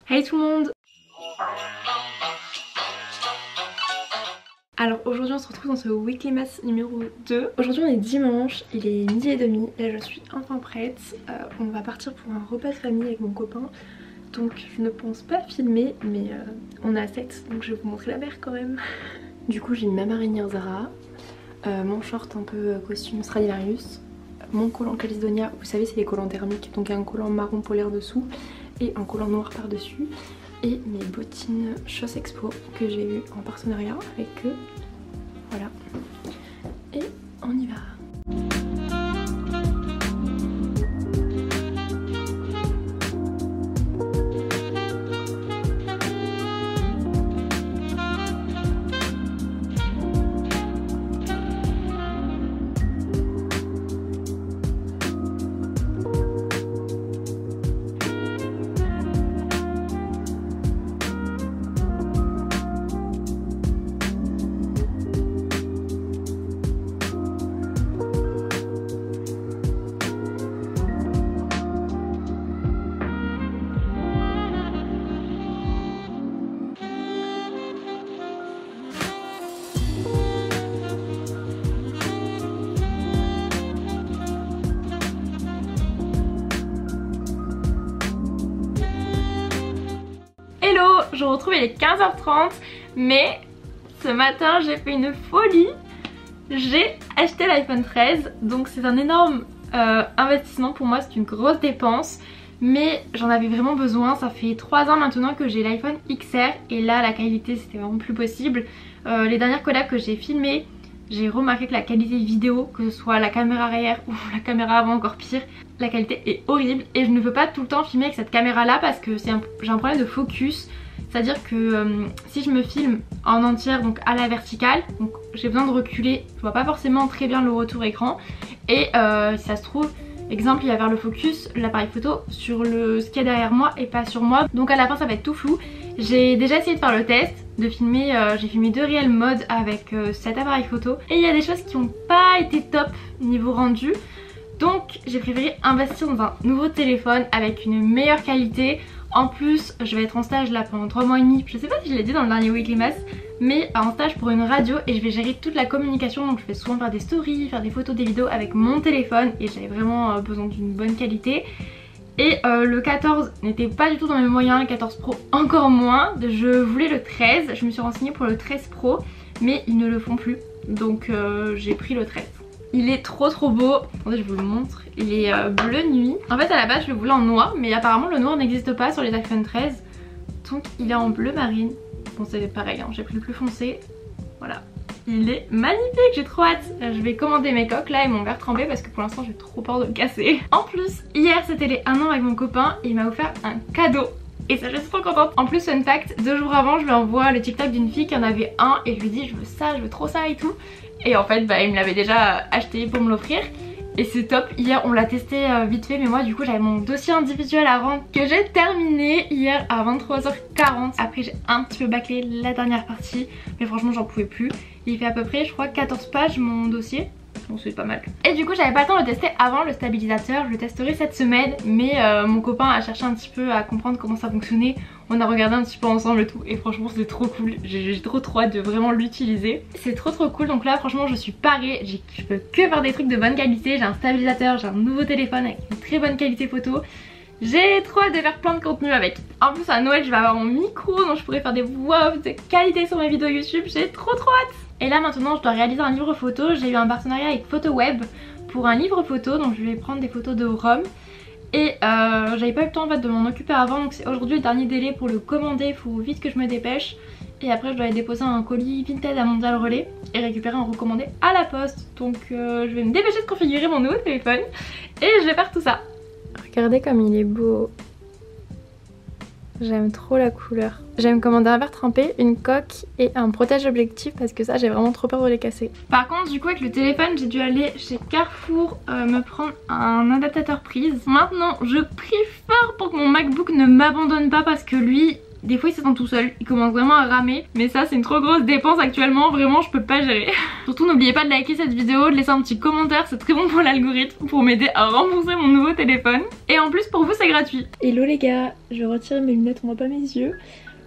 Hey tout le monde! Alors aujourd'hui on se retrouve dans ce Weekly Mass numéro 2. Aujourd'hui on est dimanche, il est 12h30, là je suis enfin prête. On va partir pour un repas de famille avec mon copain. Donc je ne pense pas filmer mais on est à 7 donc je vais vous montrer la mer quand même. Du coup j'ai mis ma marinière Zara, mon short un peu costume Stradivarius, mon collant Caledonia, vous savez c'est les collants thermiques, donc un collant marron polaire dessous et un collant noir par dessus. Et mes bottines Chauss Expo que j'ai eu en partenariat avec eux. Voilà. Et on y va. Hello, je vous retrouve, il est 15h30, mais ce matin j'ai fait une folie. J'ai acheté l'iPhone 13, donc c'est un énorme investissement pour moi, c'est une grosse dépense. Mais j'en avais vraiment besoin, ça fait 3 ans maintenant que j'ai l'iPhone XR et là la qualité c'était vraiment plus possible. Les dernières collabs que j'ai filmées, j'ai remarqué que la qualité vidéo, que ce soit la caméra arrière ou la caméra avant encore pire, la qualité est horrible et je ne veux pas tout le temps filmer avec cette caméra là parce que j'ai un problème de focus. C'est à dire que si je me filme en entière, donc à la verticale, donc j'ai besoin de reculer, je vois pas forcément très bien le retour écran. Et si ça se trouve, exemple il va vers le focus, l'appareil photo sur ce qu'il y a derrière moi et pas sur moi. Donc à la fin ça va être tout flou. J'ai déjà essayé de faire le test, de filmer, j'ai filmé 2 réels modes avec cet appareil photo. Et il y a des choses qui n'ont pas été top niveau rendu. Donc j'ai préféré investir dans un nouveau téléphone avec une meilleure qualité. En plus je vais être en stage là pendant 3 mois et demi, je sais pas si je l'ai dit dans le dernier Weekly Mass, mais en stage pour une radio et je vais gérer toute la communication. Donc je vais souvent faire des stories, faire des photos, des vidéos avec mon téléphone et j'avais vraiment besoin d'une bonne qualité. Et le 14 n'était pas du tout dans mes moyens, le 14 Pro encore moins. Je voulais le 13, je me suis renseignée pour le 13 Pro mais ils ne le font plus, donc j'ai pris le 13. Il est trop beau, attendez je vous le montre, il est bleu nuit. En fait à la base je le voulais en noir mais apparemment le noir n'existe pas sur les iPhone 13. Donc il est en bleu marine, bon c'est pareil hein, j'ai pris le plus foncé, voilà. Il est magnifique, j'ai trop hâte. Je vais commander mes coques là et mon verre trempé parce que pour l'instant j'ai trop peur de le casser. En plus hier c'était les 1 an avec mon copain et il m'a offert un cadeau. Et ça je suis trop contente. En plus fun fact, 2 jours avant je lui envoie le TikTok d'une fille qui en avait un et je lui dis je veux ça, je veux trop ça et tout. Et en fait bah il me l'avait déjà acheté pour me l'offrir. Et c'est top, hier on l'a testé vite fait mais moi du coup j'avais mon dossier individuel à rendre que j'ai terminé hier à 23h40. Après j'ai un petit peu bâclé la dernière partie mais franchement j'en pouvais plus. Il fait à peu près je crois 14 pages mon dossier. Donc c'est pas mal. Et du coup j'avais pas le temps de le tester avant le stabilisateur, je le testerai cette semaine. Mais mon copain a cherché un petit peu à comprendre comment ça fonctionnait. On a regardé un petit peu ensemble et tout et franchement c'est trop cool. J'ai trop hâte de vraiment l'utiliser. C'est trop cool, donc là franchement je suis parée. Je peux que faire des trucs de bonne qualité. J'ai un stabilisateur, j'ai un nouveau téléphone avec une très bonne qualité photo. J'ai trop hâte de faire plein de contenu avec. En plus à Noël je vais avoir mon micro donc je pourrais faire des voix off de qualité sur mes vidéos YouTube. J'ai trop hâte. Et là maintenant je dois réaliser un livre photo. J'ai eu un partenariat avec PhotoWeb pour un livre photo. Donc je vais prendre des photos de Rome. Et j'avais pas eu le temps en fait de m'en occuper avant. Donc c'est aujourd'hui le dernier délai pour le commander. Il faut vite que je me dépêche. Et après je dois aller déposer un colis Vinted à Mondial Relais et récupérer un recommandé à la poste. Donc je vais me dépêcher de configurer mon nouveau téléphone. Et je vais faire tout ça. Regardez comme il est beau. J'aime trop la couleur. J'aime commander un verre trempé, une coque et un protège-objectif parce que ça j'ai vraiment trop peur de les casser. Par contre du coup avec le téléphone j'ai dû aller chez Carrefour me prendre un adaptateur prise. Maintenant je prie fort pour que mon MacBook ne m'abandonne pas parce que lui des fois il s'étend tout seul, il commence vraiment à ramer. Mais ça c'est une trop grosse dépense actuellement, vraiment je peux pas gérer. Surtout n'oubliez pas de liker cette vidéo, de laisser un petit commentaire, c'est très bon pour l'algorithme, pour m'aider à rembourser mon nouveau téléphone. Et en plus pour vous c'est gratuit. Hello les gars, je retire mes lunettes, on voit pas mes yeux.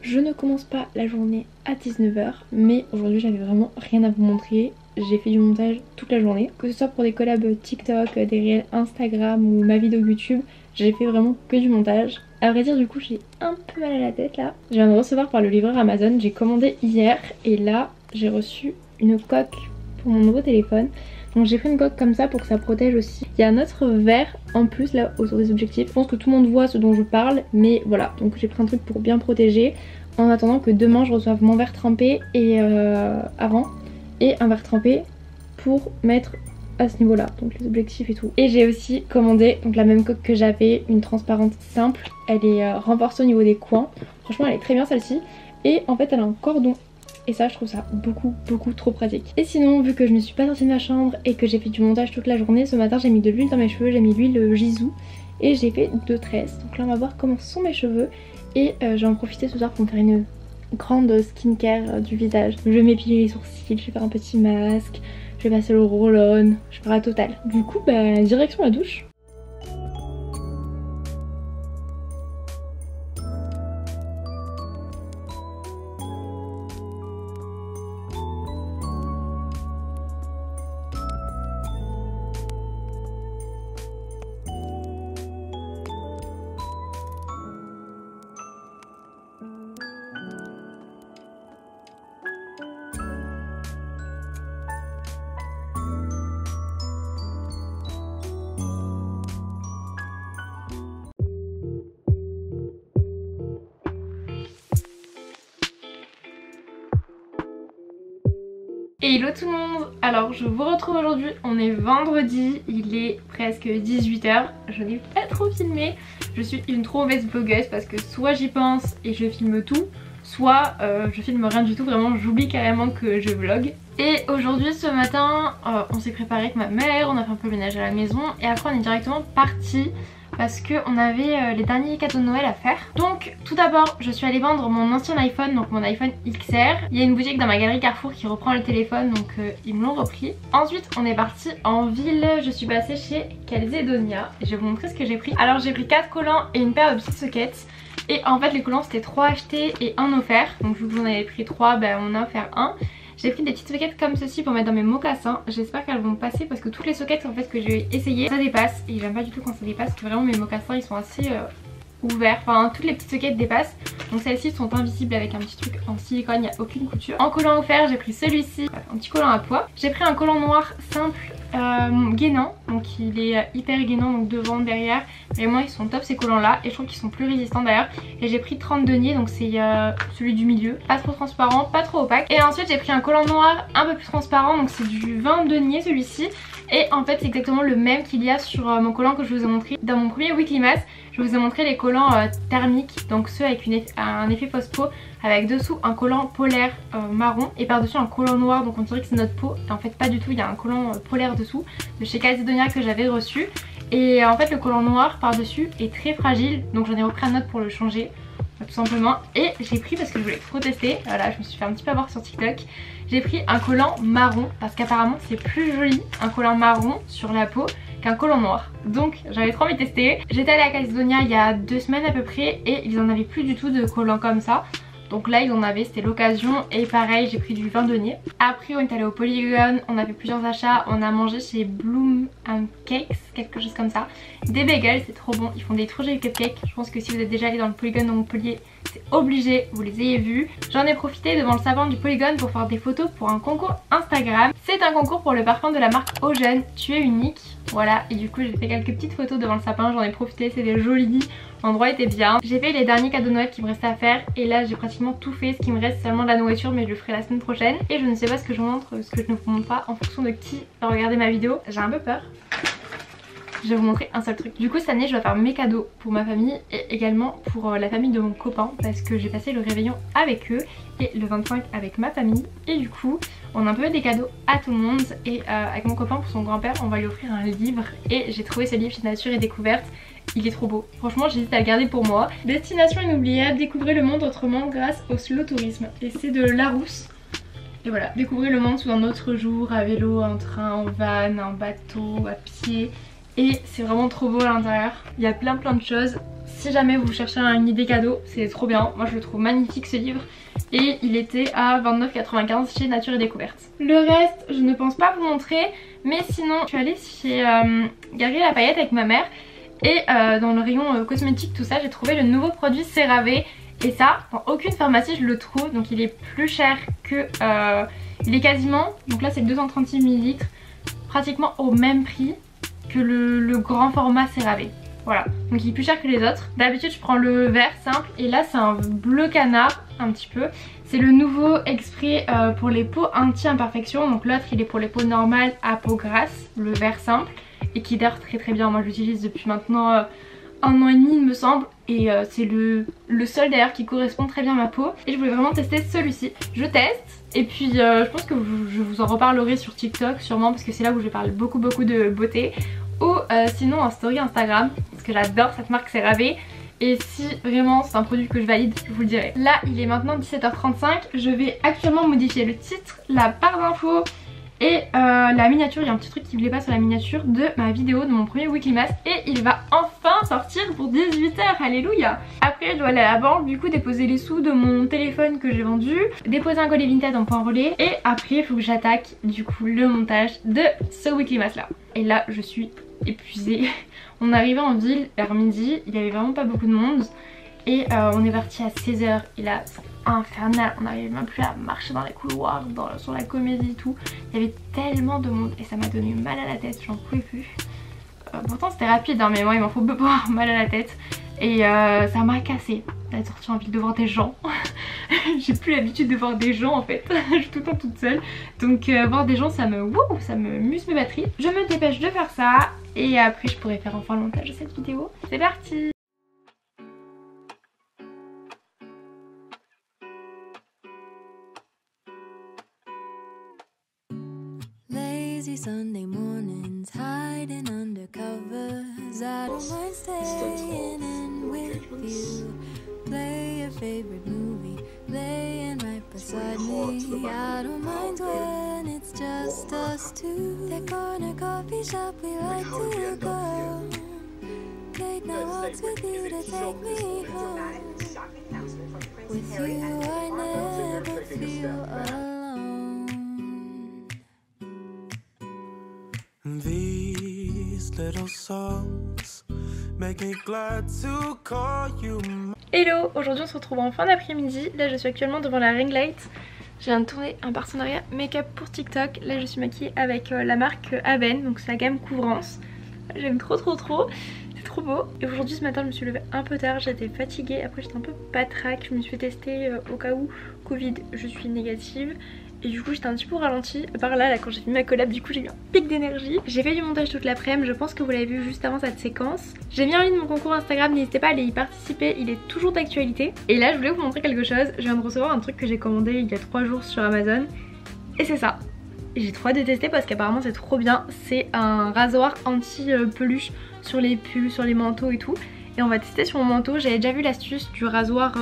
Je ne commence pas la journée à 19 h, mais aujourd'hui j'avais vraiment rien à vous montrer. J'ai fait du montage toute la journée, que ce soit pour des collabs TikTok, des réels Instagram ou ma vidéo YouTube, j'ai fait vraiment que du montage. À vrai dire du coup j'ai un peu mal à la tête là. Je viens de recevoir par le livreur Amazon, j'ai commandé hier et là j'ai reçu une coque pour mon nouveau téléphone. Donc j'ai pris une coque comme ça pour que ça protège aussi. Il y a un autre verre en plus là autour des objectifs. Je pense que tout le monde voit ce dont je parle, mais voilà. Donc j'ai pris un truc pour bien protéger en attendant que demain je reçoive mon verre trempé et avant. Et un verre trempé pour mettre à ce niveau là, donc les objectifs et tout. Et j'ai aussi commandé donc la même coque que j'avais, une transparente simple. Elle est renforcée au niveau des coins. Franchement elle est très bien celle-ci. Et en fait elle a un cordon. Et ça je trouve ça beaucoup trop pratique. Et sinon vu que je ne suis pas sortie de ma chambre et que j'ai fait du montage toute la journée, ce matin j'ai mis de l'huile dans mes cheveux, j'ai mis l'huile Jisoo et j'ai fait 2 tresses. Donc là on va voir comment sont mes cheveux. Et j'ai en profité ce soir pour me faire une grande skincare du visage. Je vais m'épiler les sourcils, je vais faire un petit masque, je vais passer le roll-on, je vais faire la totale. Du coup bah direction la douche. Et hello tout le monde, alors je vous retrouve aujourd'hui, on est vendredi, il est presque 18 h, je n'ai pas trop filmé, je suis une trop mauvaise vlogueuse parce que soit j'y pense et je filme tout, soit je filme rien du tout, vraiment j'oublie carrément que je vlog. Et aujourd'hui ce matin on s'est préparé avec ma mère, on a fait un peu le ménage à la maison et après on est directement parti parce qu'on avait les derniers cadeaux de Noël à faire. Donc tout d'abord je suis allée vendre mon ancien iPhone, donc mon iPhone XR. Il y a une boutique dans ma galerie Carrefour qui reprend le téléphone, donc ils me l'ont repris. Ensuite on est parti en ville, je suis passée chez Calzedonia et je vais vous montrer ce que j'ai pris. Alors j'ai pris 4 collants et une paire de petites sockets. Et en fait les collants c'était 3 achetés et 1 offert. Donc vu que j'en avais pris 3, ben on a offert 1. J'ai pris des petites sockets comme ceci pour mettre dans mes mocassins. J'espère qu'elles vont passer parce que toutes les sockets en fait que j'ai essayé ça dépasse. Et j'aime pas du tout quand ça dépasse parce que vraiment mes mocassins ils sont assez ouverts. Enfin toutes les petites sockets dépassent. Donc celles-ci sont invisibles avec un petit truc en silicone, il n'y a aucune couture. En collant offert j'ai pris celui-ci, un petit collant à pois. J'ai pris un collant noir simple gainant, donc il est hyper gainant, donc devant, derrière. Vraiment ils sont top ces collants là et je trouve qu'ils sont plus résistants d'ailleurs. Et j'ai pris 30 deniers, donc c'est celui du milieu, pas trop transparent, pas trop opaque. Et ensuite j'ai pris un collant noir un peu plus transparent, donc c'est du 20 deniers celui-ci. Et en fait c'est exactement le même qu'il y a sur mon collant que je vous ai montré dans mon premier weekly mask. Je vous ai montré les collants thermiques, donc ceux avec un effet fausse-peau, avec dessous un collant polaire marron et par dessus un collant noir, donc on dirait que c'est notre peau. Et en fait pas du tout, il y a un collant polaire dessous de chez Calzedonia que j'avais reçu. Et en fait le collant noir par dessus est très fragile, donc j'en ai repris un autre pour le changer tout simplement. Et j'ai pris parce que je voulais trop tester, voilà je me suis fait un petit peu avoir sur TikTok. J'ai pris un collant marron parce qu'apparemment c'est plus joli un collant marron sur la peau qu'un collant noir. Donc j'avais trop envie de tester. J'étais allée à Calzedonia il y a 2 semaines à peu près et ils en avaient plus du tout de collants comme ça. Donc là ils en avaient, c'était l'occasion. Et pareil j'ai pris du 20 deniers. Après on est allé au Polygon, on a fait plusieurs achats. On a mangé chez Bloom and Cakes, quelque chose comme ça. Des bagels, c'est trop bon, ils font des trop jolis cupcakes. Je pense que si vous êtes déjà allé dans le Polygon de Montpellier, c'est obligé, vous les ayez vus. J'en ai profité devant le sapin du Polygon pour faire des photos pour un concours Instagram. C'est un concours pour le parfum de la marque Ojen, Tu es unique. Voilà, et du coup j'ai fait quelques petites photos devant le sapin, j'en ai profité, c'était joli, l'endroit était bien. J'ai fait les derniers cadeaux de Noël qui me restaient à faire et là j'ai pratiquement tout fait. Ce qui me reste c'est seulement de la nourriture, mais je le ferai la semaine prochaine. Et je ne sais pas ce que je vous montre, ce que je ne vous montre pas en fonction de qui va regarder ma vidéo. J'ai un peu peur. je vais vous montrer un seul truc. Du coup cette année je dois faire mes cadeaux pour ma famille et également pour la famille de mon copain parce que j'ai passé le réveillon avec eux et le 25 avec ma famille. Et du coup on a un peu fait des cadeaux à tout le monde et avec mon copain pour son grand-père on va lui offrir un livre. Et j'ai trouvé ce livre chez Nature et Découverte. Il est trop beau, franchement j'hésite à le garder pour moi. Destination inoubliable, découvrez le monde autrement grâce au slow tourisme. Et c'est de Larousse. Et voilà, découvrez le monde sous un autre jour, à vélo, en train, en van, en bateau, à pied. Et c'est vraiment trop beau à l'intérieur. Il y a plein de choses. Si jamais vous cherchez une idée cadeau, c'est trop bien. Moi je le trouve magnifique ce livre. Et il était à 29,95 chez Nature et Découverte. Le reste, je ne pense pas vous montrer. Mais sinon, je suis allée chez Galeries Lafayette avec ma mère. Et dans le rayon cosmétique, tout ça, j'ai trouvé le nouveau produit CeraVe. Et ça, dans aucune pharmacie je le trouve. Donc il est plus cher que... il est quasiment... Donc là c'est 236 ml. Pratiquement au même prix que le grand format CeraVe. Voilà, donc il est plus cher que les autres. D'habitude je prends le vert simple et là c'est un bleu canard un petit peu. C'est le nouveau exprès pour les peaux anti-imperfection. Donc l'autre il est pour les peaux normales à peau grasse, le vert simple. Et qui dort très bien, moi je l'utilise depuis maintenant 1 an et demi il me semble. Et c'est le seul d'ailleurs qui correspond très bien à ma peau. Et je voulais vraiment tester celui-ci. Je teste et puis je pense que je vous en reparlerai sur TikTok sûrement parce que c'est là où je parle beaucoup de beauté. Ou sinon en story Instagram parce que j'adore cette marque CeraVe. Et si vraiment c'est un produit que je valide, je vous le dirai. Là il est maintenant 17h35. Je vais actuellement modifier le titre, la barre d'infos et la miniature. Il y a un petit truc qui voulait pas sur la miniature de ma vidéo, de mon premier weekly mask. Et il va enfin sortir pour 18h, alléluia. Après je dois aller à la banque, du coup déposer les sous de mon téléphone que j'ai vendu, déposer un collier vintage en point relais. Et après il faut que j'attaque du coup le montage de ce weekly mask là. Et là je suis épuisée. On est arrivé en ville vers midi, il y avait vraiment pas beaucoup de monde. Et on est parti à 16h et là c'est infernal, on n'arrivait même plus à marcher dans les couloirs, sur la comédie et tout. Il y avait tellement de monde et ça m'a donné mal à la tête, j'en pouvais plus. Pourtant c'était rapide hein, mais moi il m'en faut peu pour avoir mal à la tête. Et ça m'a cassé d'être sortie en ville, de voir des gens. J'ai plus l'habitude de voir des gens en fait, je suis tout le temps toute seule. Donc voir des gens ça me muse mes batteries. Je me dépêche de faire ça et après je pourrai faire enfin le montage de cette vidéo. C'est parti. Sunday mornings hiding under covers. I don't mind staying in with you. Play your favorite movie, laying right beside me. I don't mind when it's just us two. That corner coffee shop we like to go. Late night walks with you to take me home. With you I never feel alone. These little songs make me glad to call you. Hello, aujourd'hui on se retrouve en fin d'après-midi. Là je suis actuellement devant la ring light. Je viens de tourner un partenariat make-up pour TikTok. Là je suis maquillée avec la marque Aben, donc c'est la gamme couvrance. J'aime trop, c'est trop beau. Et aujourd'hui ce matin je me suis levée un peu tard, j'étais fatiguée. Après j'étais un peu patraque, je me suis fait tester au cas où Covid, je suis négative. Et du coup j'étais un petit peu ralentie par là quand j'ai fait ma collab, du coup j'ai eu un pic d'énergie. J'ai fait du montage toute l'après-midi, je pense que vous l'avez vu juste avant cette séquence. J'ai mis en ligne mon concours Instagram, n'hésitez pas à aller y participer, il est toujours d'actualité. Et là je voulais vous montrer quelque chose, je viens de recevoir un truc que j'ai commandé il y a 3 jours sur Amazon. Et c'est ça. J'ai trop hâte de tester parce qu'apparemment c'est trop bien. C'est un rasoir anti-peluche sur les pulls, sur les manteaux et tout. Et on va tester sur mon manteau, j'avais déjà vu l'astuce du rasoir...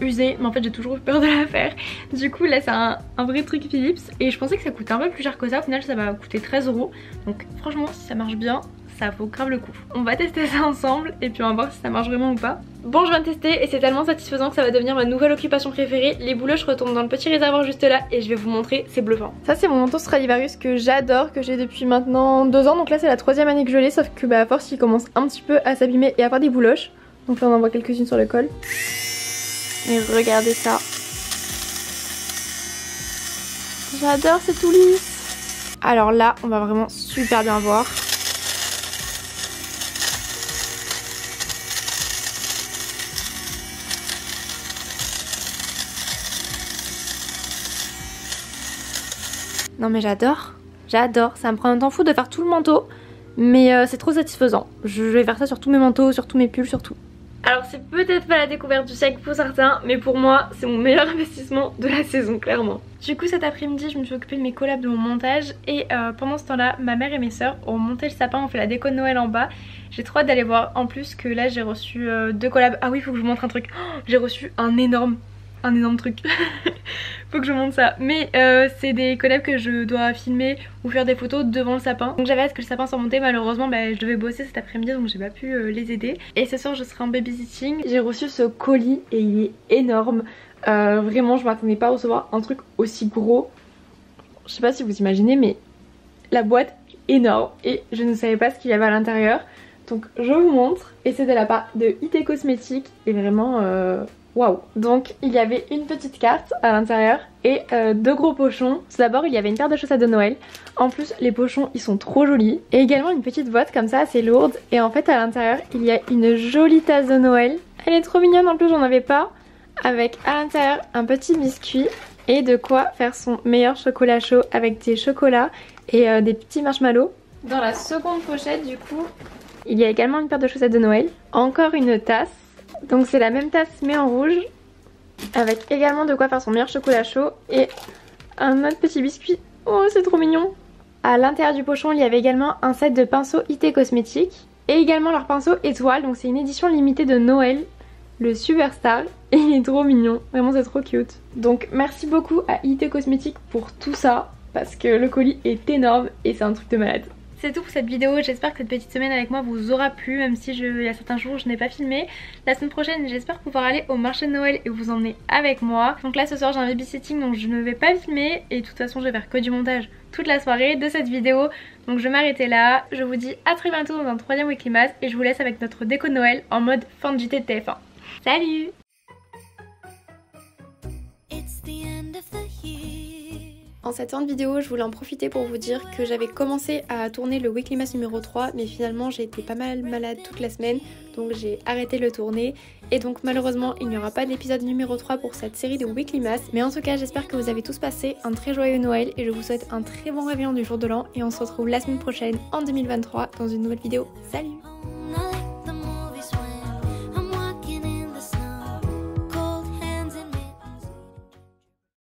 usée, mais en fait j'ai toujours eu peur de la faire. Du coup là c'est un vrai truc Philips et je pensais que ça coûtait un peu plus cher que ça. Au final ça m'a coûté 13 €. Donc franchement si ça marche bien ça vaut grave le coup. On va tester ça ensemble et puis on va voir si ça marche vraiment ou pas. Bon je viens de tester et c'est tellement satisfaisant que ça va devenir ma nouvelle occupation préférée. Les bouloches retournent dans le petit réservoir juste là et je vais vous montrer, c'est bluffant. Ça c'est mon manteau Stradivarius que j'adore, que j'ai depuis maintenant 2 ans. Donc là c'est la 3e année que je l'ai, sauf que bah à force il commence un petit peu à s'abîmer et à faire des bouloches. Donc là on en voit quelques-unes sur le col. Mais regardez ça. J'adore, c'est tout lisse. Alors là, on va vraiment super bien voir. Non mais j'adore. J'adore. Ça me prend un temps fou de faire tout le manteau. mais c'est trop satisfaisant. Je vais faire ça sur tous mes manteaux, sur tous mes pulls, sur tout. Alors c'est peut-être pas la découverte du siècle pour certains, mais pour moi c'est mon meilleur investissement de la saison clairement. Du coup cet après-midi je me suis occupée de mes collabs, de mon montage et pendant ce temps là ma mère et mes soeurs ont monté le sapin, ont fait la déco de Noël en bas. J'ai trop hâte d'aller voir, en plus que là j'ai reçu 2 collabs. Ah oui faut que je vous montre un truc, j'ai reçu un énorme truc. Faut que je vous montre ça. Mais c'est des collabs que je dois filmer ou faire des photos devant le sapin. Donc j'avais hâte que le sapin soit monté. Malheureusement je devais bosser cet après-midi donc j'ai pas pu les aider. Et ce soir je serai en babysitting. J'ai reçu ce colis et il est énorme. Vraiment je m'attendais pas à recevoir un truc aussi gros. Je sais pas si vous imaginez mais la boîte est énorme et je ne savais pas ce qu'il y avait à l'intérieur. Donc je vous montre. Et c'est de la part de IT Cosmetics et vraiment... waouh! Donc il y avait une petite carte à l'intérieur et 2 gros pochons. Tout d'abord il y avait une paire de chaussettes de Noël. En plus les pochons ils sont trop jolis. Et également une petite boîte comme ça assez lourde. Et en fait à l'intérieur il y a une jolie tasse de Noël. Elle est trop mignonne, en plus j'en avais pas. Avec à l'intérieur un petit biscuit et de quoi faire son meilleur chocolat chaud avec des chocolats et des petits marshmallows. Dans la seconde pochette du coup il y a également une paire de chaussettes de Noël. Encore une tasse. Donc c'est la même tasse mais en rouge, avec également de quoi faire son meilleur chocolat chaud et un autre petit biscuit. Oh c'est trop mignon. À l'intérieur du pochon il y avait également un set de pinceaux IT Cosmetics et également leur pinceau étoile. Donc c'est une édition limitée de Noël, le Superstar, et il est trop mignon, vraiment c'est trop cute. Donc merci beaucoup à IT Cosmetics pour tout ça parce que le colis est énorme et c'est un truc de malade. C'est tout pour cette vidéo, j'espère que cette petite semaine avec moi vous aura plu, même si il y a certains jours je n'ai pas filmé. La semaine prochaine j'espère pouvoir aller au marché de Noël et vous emmener avec moi. Donc là ce soir j'ai un babysitting donc je ne vais pas filmer et de toute façon je vais faire que du montage toute la soirée de cette vidéo. Donc je vais m'arrêter là, je vous dis à très bientôt dans un 3e Weekly Mass et je vous laisse avec notre déco de Noël en mode fin de JT de TF1. Salut! En cette fin de vidéo, je voulais en profiter pour vous dire que j'avais commencé à tourner le Weekly Mass numéro 3, mais finalement j'ai été pas mal malade toute la semaine, donc j'ai arrêté de le tourner. Et donc malheureusement il n'y aura pas d'épisode numéro 3 pour cette série de Weekly Mass. Mais en tout cas j'espère que vous avez tous passé un très joyeux Noël et je vous souhaite un très bon réveillon du jour de l'an. Et on se retrouve la semaine prochaine en 2023 dans une nouvelle vidéo. Salut!